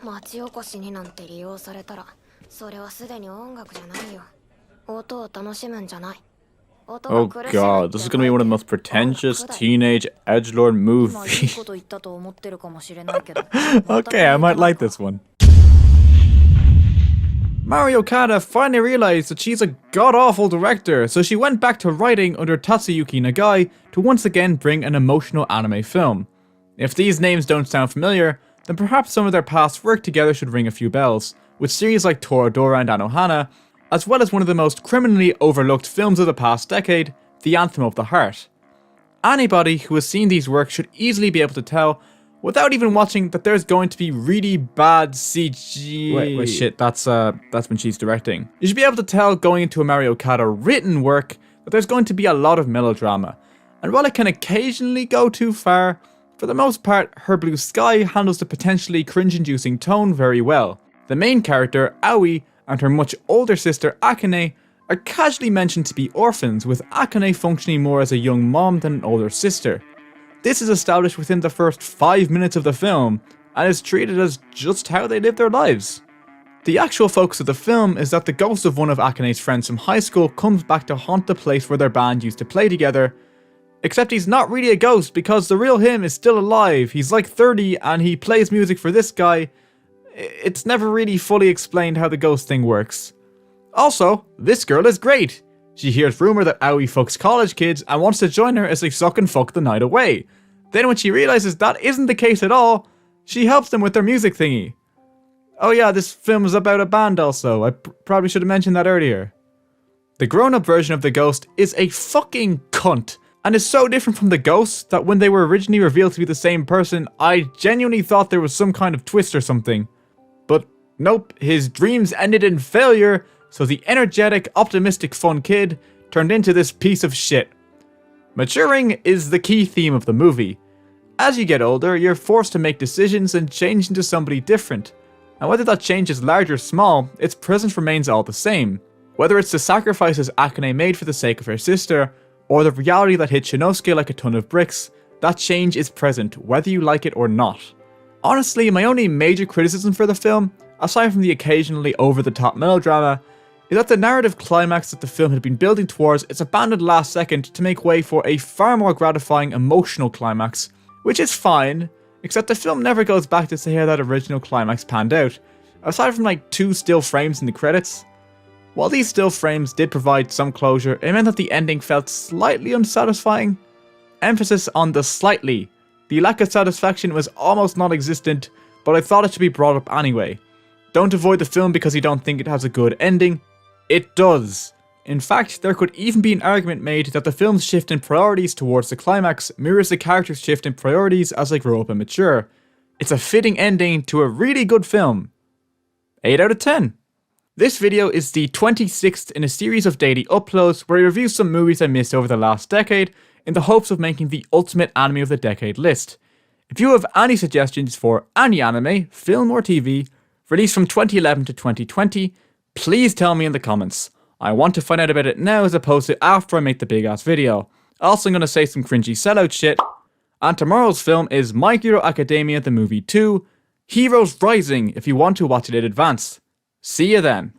町おこしになんて利用されたら、それはすでに音楽じゃないよ。音を楽しむんじゃない。Oh god, this is gonna be one of the most pretentious teenage edgelord movies. Okay, I might like this one. Mari Okada finally realized that she's a god-awful director, so she went back to writing under Tatsuyuki Nagai to once again bring an emotional anime film. If these names don't sound familiar, then perhaps some of their past work together should ring a few bells, with series like Toradora and Anohana, as well as one of the most criminally overlooked films of the past decade, The Anthem of the Heart. Anybody who has seen these works should easily be able to tell, without even watching, that there's going to be really bad CG. Wait, shit, that's when she's directing. You should be able to tell going into a Mari Okada written work that there's going to be a lot of melodrama. And while it can occasionally go too far, for the most part, Her Blue Sky handles the potentially cringe-inducing tone very well. The main character, Aoi, and her much older sister, Akane, are casually mentioned to be orphans, with Akane functioning more as a young mom than an older sister. This is established within the first 5 minutes of the film, and is treated as just how they live their lives. The actual focus of the film is that the ghost of one of Akane's friends from high school comes back to haunt the place where their band used to play together, except he's not really a ghost because the real him is still alive. He's like 30 and he plays music for this guy. It's never really fully explained how the ghost thing works. Also, this girl is great. She hears rumour that Aoi fucks college kids and wants to join her as they suck and fuck the night away. Then when she realises that isn't the case at all, she helps them with their music thingy. Oh yeah, this film is about a band also. I probably should have mentioned that earlier. The grown-up version of the ghost is a fucking cunt, and is so different from the ghosts that when they were originally revealed to be the same person, I genuinely thought there was some kind of twist or something. But nope, his dreams ended in failure, so the energetic, optimistic, fun kid turned into this piece of shit. Maturing is the key theme of the movie. As you get older, you're forced to make decisions and change into somebody different. And whether that change is large or small, its presence remains all the same. Whether it's the sacrifices Akane made for the sake of her sister, or the reality that hit Shinosuke like a ton of bricks, that change is present, whether you like it or not. Honestly, my only major criticism for the film, aside from the occasionally over-the-top melodrama, is that the narrative climax that the film had been building towards is abandoned last second to make way for a far more gratifying emotional climax, which is fine, except the film never goes back to say how that original climax panned out, aside from like 2 still frames in the credits. While these still frames did provide some closure, it meant that the ending felt slightly unsatisfying. Emphasis on the slightly. The lack of satisfaction was almost non-existent, but I thought it should be brought up anyway. Don't avoid the film because you don't think it has a good ending. It does. In fact, there could even be an argument made that the film's shift in priorities towards the climax mirrors the character's shift in priorities as they grow up and mature. It's a fitting ending to a really good film. 8 out of 10. This video is the 26th in a series of daily uploads where I review some movies I missed over the last decade in the hopes of making the ultimate anime of the decade list. If you have any suggestions for any anime, film or TV, released from 2011 to 2020, please tell me in the comments. I want to find out about it now as opposed to after I make the big ass video. Also, I'm going to say some cringy sellout shit. And tomorrow's film is My Hero Academia the Movie 2, Heroes Rising, if you want to watch it in advance. See you then.